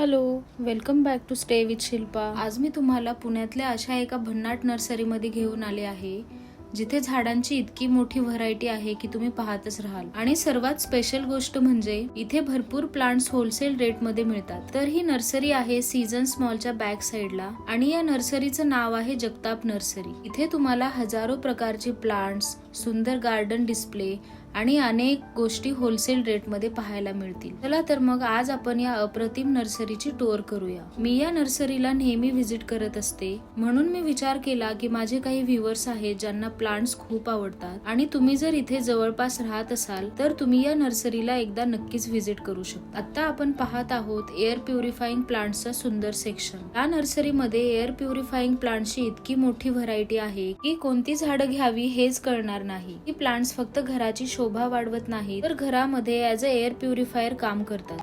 Hello, welcome back to stay with Shilpa. आज मी तुम्हाला पुण्यातल्या अशा एका भन्नाट नर्सरीमध्ये घेऊन आले आहे जिथे झाडांची इतकी मोठी व्हरायटी आहे की तुम्ही पाहतच राहाल। आणि सर्वात स्पेशल गोष्ट म्हणजे इथे भरपूर प्लांट्स होलसेल रेट मध्ये मिळतात। तर ही नर्सरी आहे सीझन्स मॉलच्या बॅक साइडला आणि या नर्सरीचं नाव आहे जगताप नर्सरी। इथे तुम्हाला हजारो प्रकारचे प्लांट्स, सुंदर गार्डन डिस्प्ले आणि अनेक गोष्टी होलसेल रेट मध्ये पाहायला मिळतील। चला तर मग आज आपण या अप्रतिम नर्सरीची टूर करूया। मी या नर्सरीला नेहमी व्हिजिट करत असते, म्हणून मी विचार केला की माझे काही व्ह्युअर्स आहेत ज्यांना प्लांट्स खूप आवडतात आणि तुम्ही जर इथे जवळपास राहत असाल तर तुम्ही या नर्सरीला एकदा नक्कीच व्हिजिट करू शकता। आता आपण पाहत आहोत एअर प्युरिफाइंग प्लांट्सचा सुंदर सेक्शन। या नर्सरीमध्ये एअर प्युरिफाइंग प्लांट्सची इतकी मोठी व्हरायटी आहे की कोणती झाडं घ्यावी हेच कळणार नाही। ही प्लांट्स फक्त घराची शोभा वाढवत नाही तर घरामध्ये ऍज अ एअर प्युरिफायर काम करतात।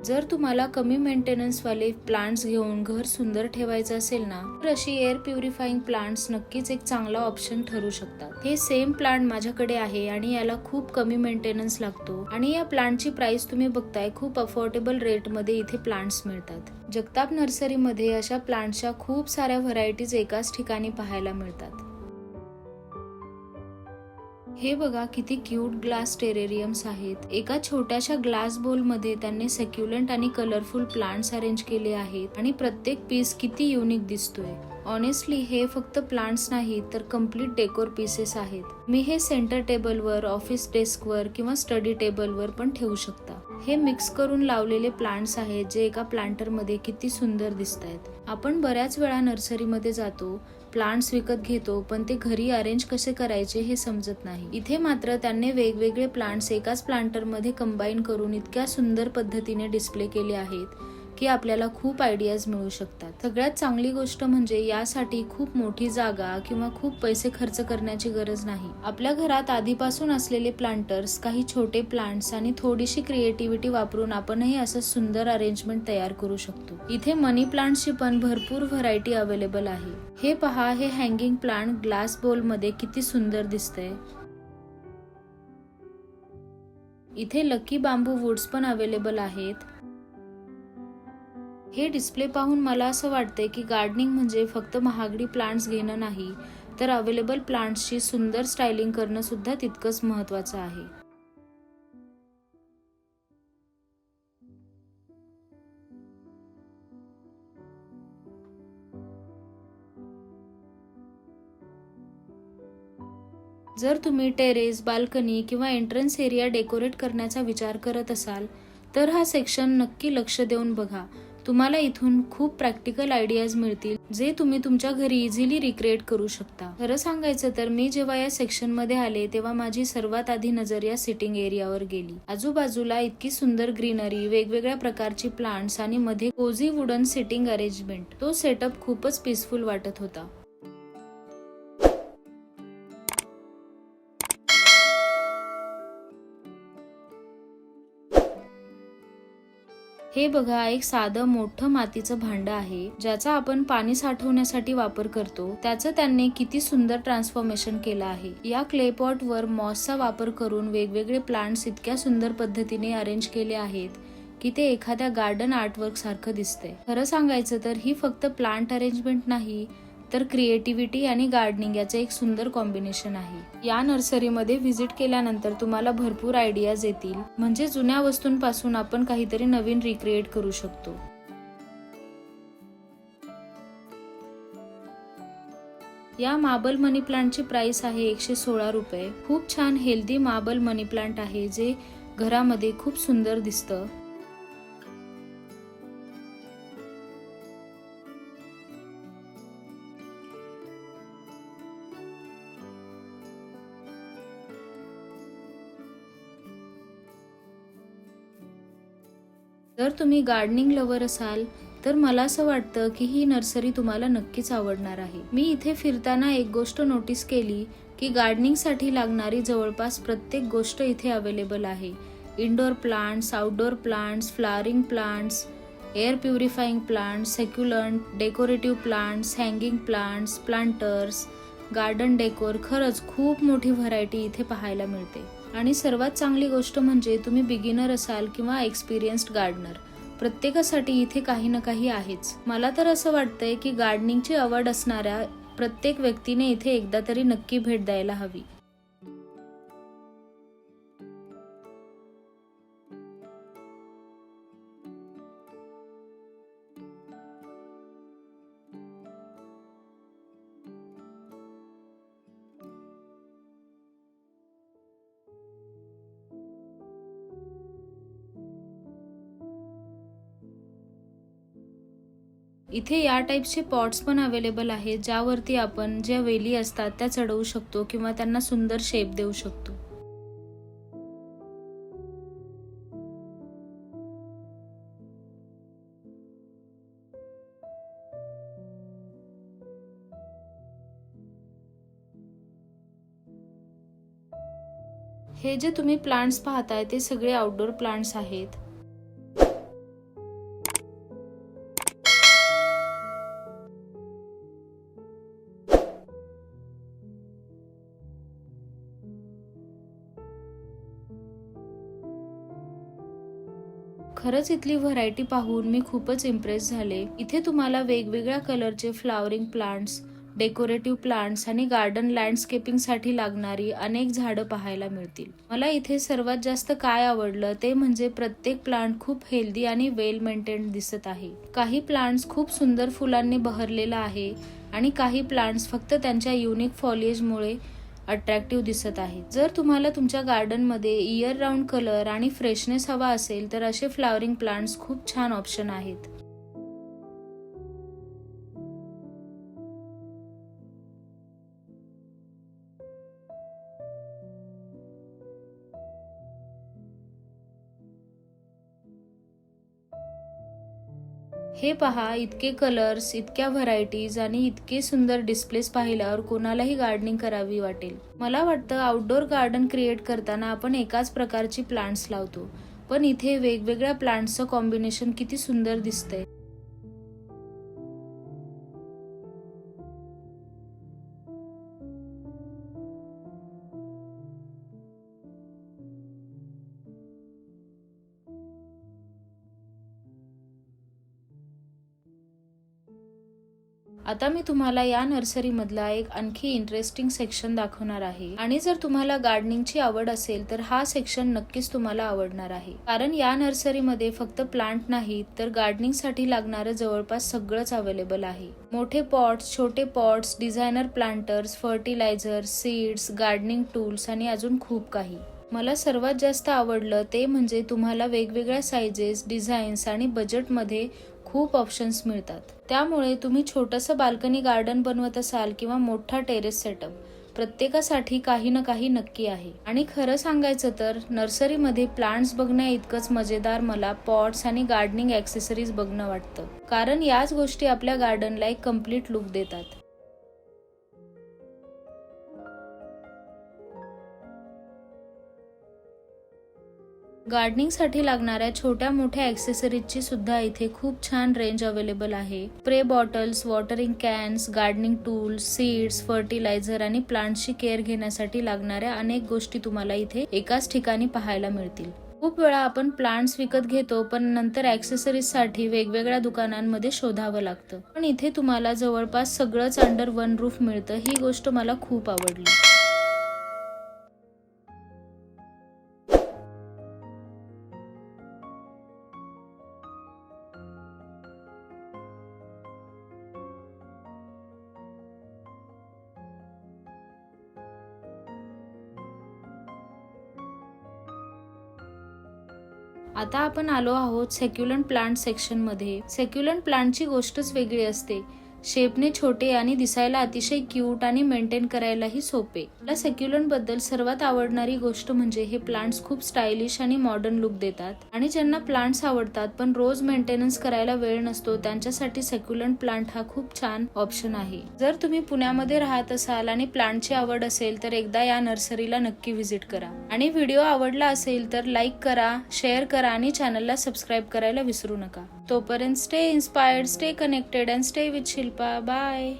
जर तुम्हाला कमी मेंटेनन्स वाले प्लांट्स घेऊन घर सुंदर ठेवायचं असेल ना, तर अशी एअर प्युरिफाइंग प्लांट्स नक्कीच एक चांगला ऑप्शन ठरू शकतात। हे सेम प्लांट माझ्याकडे आहे आणि याला खूप कमी मेंटेनन्स लागतो आणि या प्लांटची प्राइस तुम्ही बघताय, खूप अफोर्डेबल रेट मध्ये इथे प्लांट्स मिळतात। जगताप नर्सरीमध्ये अशा प्लांट्सच्या खूप साऱ्या व्हरायटीज एकाच ठिकाणी पाहायला मिळतात। हे बघा किती क्यूट ग्लास टेरेरियम्स आहेत। एका छोट्याशा ग्लास बोल मध्ये त्यांनी सॅक्युलंट आणि कलरफुल प्लांट्स अरेंज केले आहेत आणि प्रत्येक पीस किती युनिक दिसतोय। ऑनेस्टली हे फक्त प्लांट्स नाही तर कम्प्लीट डेकोर पीसेस आहेत। मी हे सेंटर टेबलवर, ऑफिस डेस्कवर किंवा स्टडी टेबलवर पण ठेवू शकता। हे मिक्स करून लावलेले प्लांट्स आहेत जे एका प्लांटर मध्ये किती सुंदर दिसतायत। आपण बऱ्याच वेळा नर्सरीमध्ये जातो, प्लांट्स विकत घेतो, पण ते घरी अरेंज कसे करायचे हे समजत नाही। इथे मात्र त्यांनी वेगवेगळे प्लांट्स एकाच प्लांटर मध्ये कंबाईन करून इतक्या सुंदर पद्धतीने डिस्प्ले केले आहेत की आपल्याला खूप आयडियाज मिळू शकतात। सगळ्यात चांगली गोष्ट म्हणजे यासाठी खूप मोठी जागा किंवा खूप पैसे खर्च करण्याची गरज नाही। आपल्या घरात आधीपासून असलेले प्लांटर्स, काही छोटे प्लांट्स आणि थोडीशी क्रिएटिव्हिटी वापरून आपणही असं सुंदर अरेंजमेंट तयार करू शकतो। इथे मनी प्लांट्सची पण भरपूर व्हरायटी अवेलेबल आहे। हे पहा, हे हँगिंग प्लांट ग्लास बोल मध्ये किती सुंदर दिसतंय। इथे लकी बांबू वुड्स पण अवेलेबल आहेत। हे डिस्प्ले पाहून मला असं वाटतंय की गार्डनिंग म्हणजे फक्त महागडी प्लांट्स घेणं नाही, तर अवेलेबल प्लांट्सची सुंदर स्टायलिंग करणं सुद्धा तितकंच महत्त्वाचं आहे। जर तुम्ही टेरेस, बाल्कनी किंवा एंट्रन्स एरिया डेकोरेट करण्याचा विचार करत असाल तर हा सेक्शन नक्की लक्ष देऊन बघा। तुम्हाला इथून खूप प्रॅक्टिकल आयडियाज मिळतील जे तुम्ही तुमच्या घरी इझिली रिक्रिएट करू शकता। खरं सांगायचं तर मी जेव्हा या सेक्शन मध्ये आले तेव्हा माझी सर्वात आधी नजर या सिटिंग एरियावर गेली। आजूबाजूला इतकी सुंदर ग्रीनरी, वेगवेगळ्या प्रकारची प्लांट्स आणि मध्ये कोझी वुडन सिटिंग अरेंजमेंट। तो सेटअप खूपच पीसफुल वाटत होता। हे बघा, एक साधं मोठं मातीचं भांड आहे ज्याचा आपण पाणी साठवण्यासाठी वापर करतो। त्याचं त्यांनी किती सुंदर ट्रान्सफॉर्मेशन केलं आहे। या क्ले पॉट वर मॉसचा वापर करून वेगवेगळे प्लांट्स इतक्या सुंदर पद्धतीने अरेंज केले आहेत की ते एखाद्या गार्डन आर्टवर्क सारखं दिसतंय। खरं सांगायचं तर ही फक्त प्लांट अरेंजमेंट नाही तर क्रिएटिव्हिटी आणि गार्डनिंग याचे एक सुंदर कॉम्बिनेशन आहे। या नर्सरीमध्ये व्हिजिट केल्यानंतर तुम्हाला भरपूर आयडियाज येतील, म्हणजे जुन्या वस्तूंपासून आपण काहीतरी नवीन रिक्रिएट करू शकतो। या मार्बल मनी प्लांटची प्राइस आहे 116 रुपये। खूप छान हेल्दी मार्बल मनी प्लांट आहे जे घरामध्ये खूप सुंदर दिसतं। जर तुम्ही गार्डनिंग लवर असाल तर मला असं वाटतं की ही नर्सरी तुम्हाला नक्कीच आवडणार आहे। मी इथे फिरताना एक गोष्ट नोटीस केली की गार्डनिंगसाठी लागणारी जवळपास प्रत्येक गोष्ट इथे अवेलेबल आहे। Indoor plants, outdoor plants, flowering plants, air purifying plants, succulent, decorative plants, hanging plants, planters, garden decor. खरंच खूप मोठी व्हरायटी इथे पाहायला मिळते। आणि सर्वात चांगली गोष्ट म्हणजे तुम्ही बिगिनर असाल किंवा एक्सपिरियन्स्ड गार्डनर, प्रत्येकासाठी इथे काही ना काही आहेच. मला तर असं वाटतंय की गार्डनिंगची आवड असणाऱ्या प्रत्येक व्यक्तीने इथे एकदा तरी नक्की भेट द्यायला हवी. इथे या टाईपचे पॉट्स पण अवेलेबल आहेत, ज्यावरती आपण ज्या वेली असतात त्या चढवू शकतो किंवा त्यांना सुंदर शेप देऊ शकतो. हे जे तुम्ही प्लांट्स पाहताय ते सगळे आउटडोर प्लांट्स आहेत. खरंच इथली व्हरायटी पाहून मी खूपच इम्प्रेस झाले. इथे तुम्हाला वेगवेगळ्या कलरचे फ्लॉवरिंग प्लांट्स, डेकोरेटिव्ह प्लांट्स आणि गार्डन लँडस्केपिंग साठी लागणारी अनेक झाडं पाहायला मिळतील. मला इथे सर्वात जास्त काय आवडलं ते म्हणजे प्रत्येक प्लांट खूप हेल्दी आणि वेल मेंटेन्ड दिसत आहे. काही प्लांट्स खूप सुंदर फुलांनी बहरलेला आहे आणि काही प्लांट्स फक्त त्यांच्या युनिक फॉलिएजमुळे अट्रॅक्टिव्ह दिसत आहे. जर तुम्हाला तुमच्या गार्डनमध्ये इयर राऊंड कलर आणि फ्रेशनेस हवा असेल तर असे फ्लॉवरिंग प्लांट्स खूप छान ऑप्शन आहेत. हे पहा, इतके कलर्स, इतक्या व्हरायटीज आणि इतके सुंदर डिस्प्लेस पाहिल्यावर कोणालाही गार्डनिंग करावी वाटेल. मला वाटतं आउटडोर गार्डन क्रिएट करताना आपण एकाच प्रकारची प्लांट्स लावतो, पण इथे वेगवेगळ्या प्लांट्सचं कॉम्बिनेशन किती सुंदर दिसतंय. आता मी तुम्हाला या नर्सरी मधला एक आणखी इंटरेस्टिंग सेक्शन दाखवणार आहे. आणि जर तुम्हाला गार्डनिंगची आवड असेल तर हा सेक्शन नक्कीच तुम्हाला आवडणार आहे. कारण या नर्सरीमध्ये फक्त प्लांट नाही तर गार्डनिंग साठी लागणारं जवळपास सगळंच अवेलेबल आहे. मोठे पॉट्स, छोटे pots, designer planters, fertiliser, seeds, gardening tools आणि अजून खूप काही. मला सर्वात जास्त आवडलं ते म्हणजे तुम्हाला वेगवेगळ्या साइजेस, डिझाईन्स आणि बजेटमध्ये खूप ऑप्शन्स मिळतात. त्यामुळे तुम्ही छोटंसं बाल्कनी गार्डन बनवत असाल किंवा मोठा टेरेस सेटअप, प्रत्येकासाठी काही ना काही नक्की आहे. आणि खरं सांगायचं तर नर्सरीमध्ये प्लांट्स बघण्या इतकंच मजेदार मला पॉट्स आणि गार्डनिंग ॲक्सेसरीज बघणं वाटतं. कारण याच गोष्टी आपल्या गार्डनला एक कम्प्लीट लुक देतात. गार्डनिंगसाठी लागणाऱ्या छोट्या मोठ्या ॲक्सेसरीजची सुद्धा इथे खूप छान रेंज अवेलेबल आहे. Spray bottles, watering cans, gardening tools, seeds, fertiliser आणि प्लांट्सची केअर घेण्यासाठी लागणाऱ्या अनेक गोष्टी तुम्हाला इथे एकाच ठिकाणी पाहायला मिळतील. खूप वेळा आपण प्लांट्स विकत घेतो पण नंतर ॲक्सेसरीज साठी वेगवेगळ्या दुकानांमध्ये शोधावं लागतं. पण इथे तुम्हाला जवळपास सगळंच अंडर वन रूफ मिळतं. ही गोष्ट मला खूप आवडली. आता आपण आलो आहोत सेक्युलंट प्लांट सेक्शन मध्ये. सेक्युलंट प्लांटची गोष्टच वेगळी असते. शेपने छोटे आणि दिसायला अतिशय क्यूट आणि मेंटेन करायलाही सोपे. मला सेक्युलंट बद्दल सर्वात आवडणारी गोष्ट म्हणजे हे प्लांट्स खूप स्टायलिश आणि मॉडर्न लुक देतात. आणि ज्यांना प्लांट्स आवडतात पण रोज मेंटेनन्स करायला वेळ नसतो त्यांच्यासाठी सेक्युलंट प्लांट हा खूप छान ऑप्शन आहे. जर तुम्ही पुण्यामध्ये राहत असाल आणि प्लांटची आवड असेल तर एकदा या नर्सरीला नक्की व्हिजिट करा. आणि व्हिडिओ आवडला असेल तर लाईक करा, शेअर करा आणि चॅनलला सबस्क्राईब करायला विसरू नका. तोपर्यंत stay inspired, stay connected and stay with Shilpa. Bye.